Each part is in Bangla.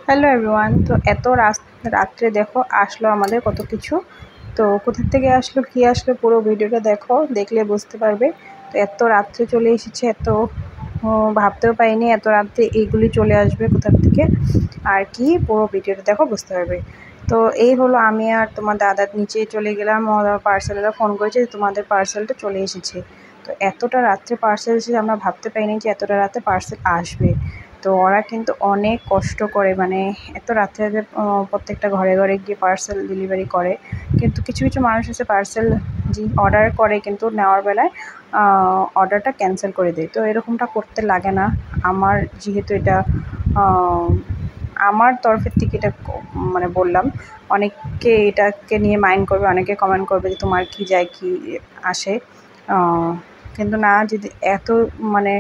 Hello everyone. তো এত রাত্রে দেখো আসলো আমাদের কত কিছু। তো কোথা থেকে আসলো কি আসলো পুরো ভিডিওটা দেখো, দেখলে বুঝতে পারবে। তো এত রাত্রে চলে এসেছে, এত ভাবতেও পাইনি এত রাত্রে এইগুলি চলে আসবে কোথা থেকে। আর কি পুরো ভিডিওটা দেখো বুঝতে পারবে। তো এই হলো আমি আর তোমার দাদার নিচে চলে গেলাম, পার্সেলরা ফোন করেছে তোমাদের পার্সেলটা চলে এসেছে। তো এতটা রাত্রে পার্সেল এসেছে, আমরা ভাবতে পারিনি যে এতটা রাতে পার্সেল আসবে। তো ওরা কিন্তু অনেক কষ্ট করে, মানে এত রাত্রে প্রত্যেকটা ঘরে ঘরে গিয়ে পার্সেল ডেলিভারি করে। কিন্তু কিছু কিছু মানুষ আছে পার্সেল অর্ডার করে কিন্তু নেওয়ার বেলায় অর্ডারটা ক্যান্সেল করে দেয়। তো এরকমটা করতে লাগে না। আমার যেহেতু এটা আমার তরফের থেকে এটা মানে বললাম, অনেকে এটাকে নিয়ে মাইন্ড করবে, অনেকে কমেন্ট করবে যে তোমার কী যায় কী আসে। কিন্তু না, যদি এত মানে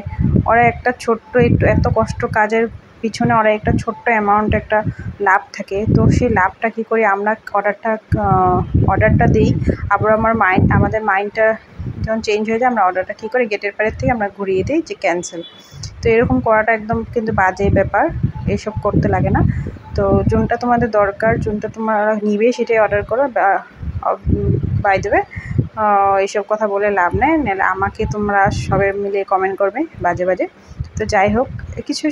ওরা একটা ছোট্ট একটু এত কষ্ট কাজের পিছনে ওরা একটা ছোট্ট অ্যামাউন্ট একটা লাভ থাকে। তো সেই লাভটা কী করি আমরা অর্ডারটা দিই, আবার আমাদের মাইন্ডটা যখন চেঞ্জ হয়ে যায় আমরা অর্ডারটা কী করি গেটের বাইরের থেকে আমরা ঘুরিয়ে দিই যে ক্যান্সেল। তো এরকম করাটা একদম কিন্তু বাজে ব্যাপার, এইসব করতে লাগে না। তো যোনটা তোমাদের দরকার, যোনটা তোমরা নিবে সেটাই অর্ডার করো। বাই দেবে এইসব কথা বলে লাভ নেই, নাহলে আমাকে তোমরা সবাই মিলে কমেন্ট করবে বাজে বাজে। তো যাই হোক, কিছু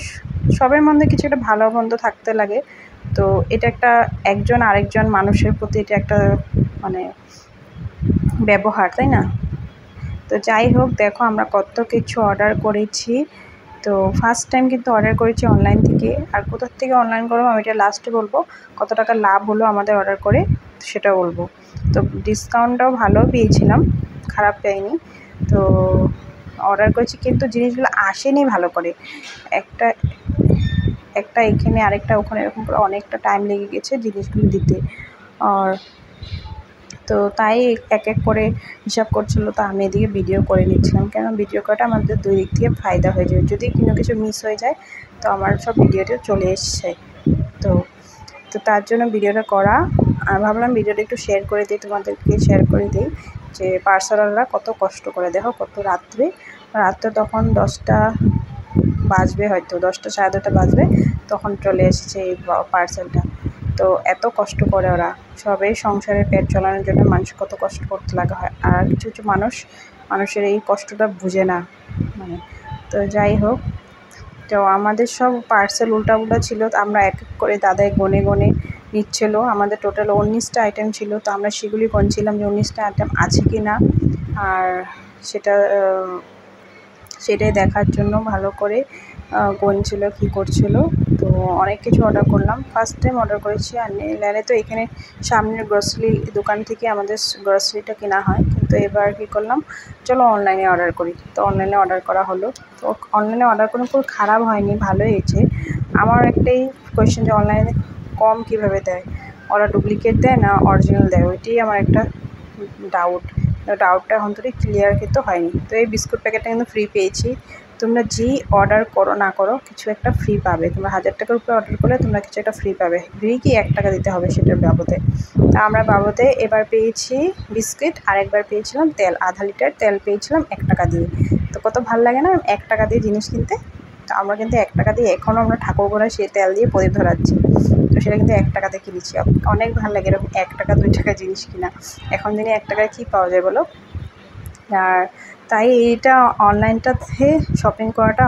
সবের মধ্যে কিছু একটা ভালো মন্দ থাকতে লাগে। তো এটা একটা একজন আরেকজন মানুষের প্রতি এটা একটা মানে ব্যবহার, তাই না? তো যাই হোক, দেখো আমরা কত কিছু অর্ডার করেছি। তো ফার্স্ট টাইম কিন্তু অর্ডার করেছি অনলাইন থেকে। আর কোথার থেকে অনলাইন করবো আমি এটা লাস্টে বলবো। কত টাকা লাভ হলো আমাদের অর্ডার করে সেটা বলবো। তো ডিসকাউন্টটাও ভালো পেয়েছিলাম, খারাপ পাইনি। তো অর্ডার করেছি কিন্তু জিনিসগুলো আসেনি ভালো করে। একটা একটা এখানে আরেকটা ওখানে, এরকম করে অনেকটা টাইম লেগে গেছে জিনিসগুলো দিতে। আর তো তাই এক এক করে হিসাব করছিল, তো আমি এদিকে ভিডিও করে নিচ্ছিলাম, কেন ভিডিও করাটা আমাদের দুই দিক থেকে ফায়দা হয়ে যাবে। যদি কোনো কিছু মিস হয়ে যায় তো আমার সব ভিডিওতে চলে এসছে। তো তো তার জন্য ভিডিওটা করা। আর ভাবলাম ভিডিওটা একটু শেয়ার করে দিই, তোমাদেরকে শেয়ার করে দিই যে পার্সেলাররা কত কষ্ট করে। দেখো কত রাত্রে তখন 10টা বাজবে, হয়তো 10টা সাড়ে 10টা বাজবে, তখন চলে এসেছে এই পার্সেলটা। তো এত কষ্ট করে ওরা, সবাই সংসারের পেট চালানোর জন্য মানুষ কত কষ্ট করতে লাগা হয়। আর কিছু কিছু মানুষের এই কষ্টটা বুঝে না মানে। তো যাই হোক, তো আমাদের সব পার্সেল উল্টা ছিল। তো আমরা এক এক করে দাদাই গনে গনে নিচ্ছিল। আমাদের টোটাল 19টা আইটেম ছিল। তো আমরা সেগুলি গুনছিলাম যে 19টা আইটেম আছে কি না। আর সেটাই দেখার জন্য ভালো করে গুনছিল কী করছিল। তো অনেক কিছু অর্ডার করলাম, ফার্স্ট টাইম অর্ডার করেছি। আর নাহলে তো এখানে সামনের গ্রসারি দোকান থেকে আমাদের গ্রসারিটা কেনা হয়। কিন্তু এবার কী করলাম, চলো অনলাইনে অর্ডার করি। তো অনলাইনে অর্ডার করা হলো। তো অনলাইনে অর্ডার কোনো খুব খারাপ হয়নি, ভালো হয়েছে। আমার একটাই কোয়েশ্চেন যে অনলাইনে কম কীভাবে দেয়, ওরা ডুপ্লিকেট দেয় না অরিজিনাল দেয়, ওইটাই আমার একটা ডাউটটা এখন থেকে ক্লিয়ার কিন্তু হয়নি। তো এই বিস্কুট প্যাকেটটা কিন্তু ফ্রি পেয়েছি। তোমরা যেই অর্ডার করো না করো কিছু একটা ফ্রি পাবে। তোমরা 1000 টাকার উপরে অর্ডার করলে তোমরা কিছু একটা ফ্রি পাবে। ফ্রি কি 1 টাকা দিতে হবে সেটার বাবদে। তা আমরা বাবদে এবার পেয়েছি বিস্কিট, আর একবার পেয়েছিলাম তেল, আধা লিটার তেল পেয়েছিলাম 1 টাকা দিয়ে। তো কত ভালো লাগে না 1 টাকা দিয়ে জিনিস কিনতে। তো আমরা কিন্তু 1 টাকা দিয়ে এখনও আমরা ঠাকুর গোড়ায় সেই তেল দিয়ে প্রদীপ ধরাচ্ছি। তো সেটা কিন্তু 1 টাকাতে কিনেছি। অনেক ভালো লাগে এরকম 1 টাকা 2 টাকা জিনিস কিনা। এখন দিনে 1 টাকায় কী পাওয়া যায় বলো? আর তাই এইটা অনলাইনটাতে শপিং করাটা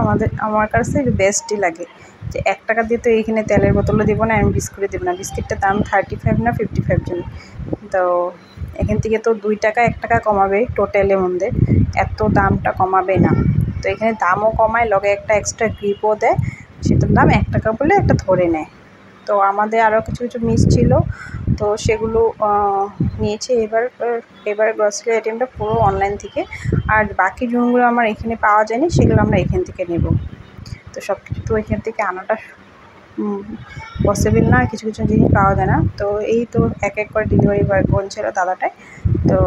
আমার কাছে বেস্টই লাগে। যে 1 টাকা দিয়ে তো এইখানে তেলের বোতলও দেবো না, আমি বিস্কুটও দেবো না। বিস্কিটটার দাম 35 না 55 জন। তো এখান থেকে তো 2 টাকা 1 টাকা কমাবে টোটালের মধ্যে, এত দামটা কমাবে না। তো এখানে দামও কমায়, লগে একটা এক্সট্রা ক্লিপও দেয়, সেটার দাম 1 টাকা বলে একটা ধরে নেয়। তো আমাদের আরও কিছু কিছু মিস ছিল, তো সেগুলো নিয়েছি। এবার গ্রসারি আইটেমটা পুরো অনলাইন থেকে। আর বাকি জিনিসগুলো আমার এখানে পাওয়া যায়নি, সেগুলো আমরা এখান থেকে নেব। তো সব কিছু তো এখান থেকে আনাটা পসিবল না, কিছু কিছু জিনিস পাওয়া যায় না। তো এই তো এক এক করে ডেলিভারি বয় বলছিল দাদাটাই। তো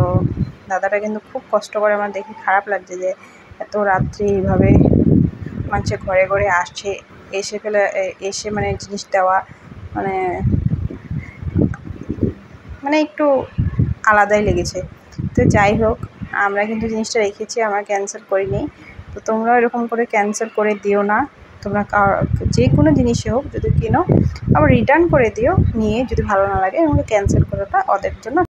দাদাটা কিন্তু খুব কষ্ট করে, আমার দেখে খারাপ লাগছে যে এত রাত্রে এইভাবে মানুষের ঘরে ঘরে আসছে, এসে মানে জিনিস দেওয়া মানে মানে একটু আলাদাই লেগেছে। তো যাই হোক, আমরা কিন্তু জিনিসটা রেখেছি, আমরা ক্যান্সেল করিনি। তো তোমরাও এরকম করে ক্যান্সেল করে দিও না। তোমরা যে কোনো জিনিসই হোক যদি কেনো আবার রিটার্ন করে দিও, নিয়ে যদি ভালো না লাগে এবং ক্যান্সেল করাটা ওদের জন্য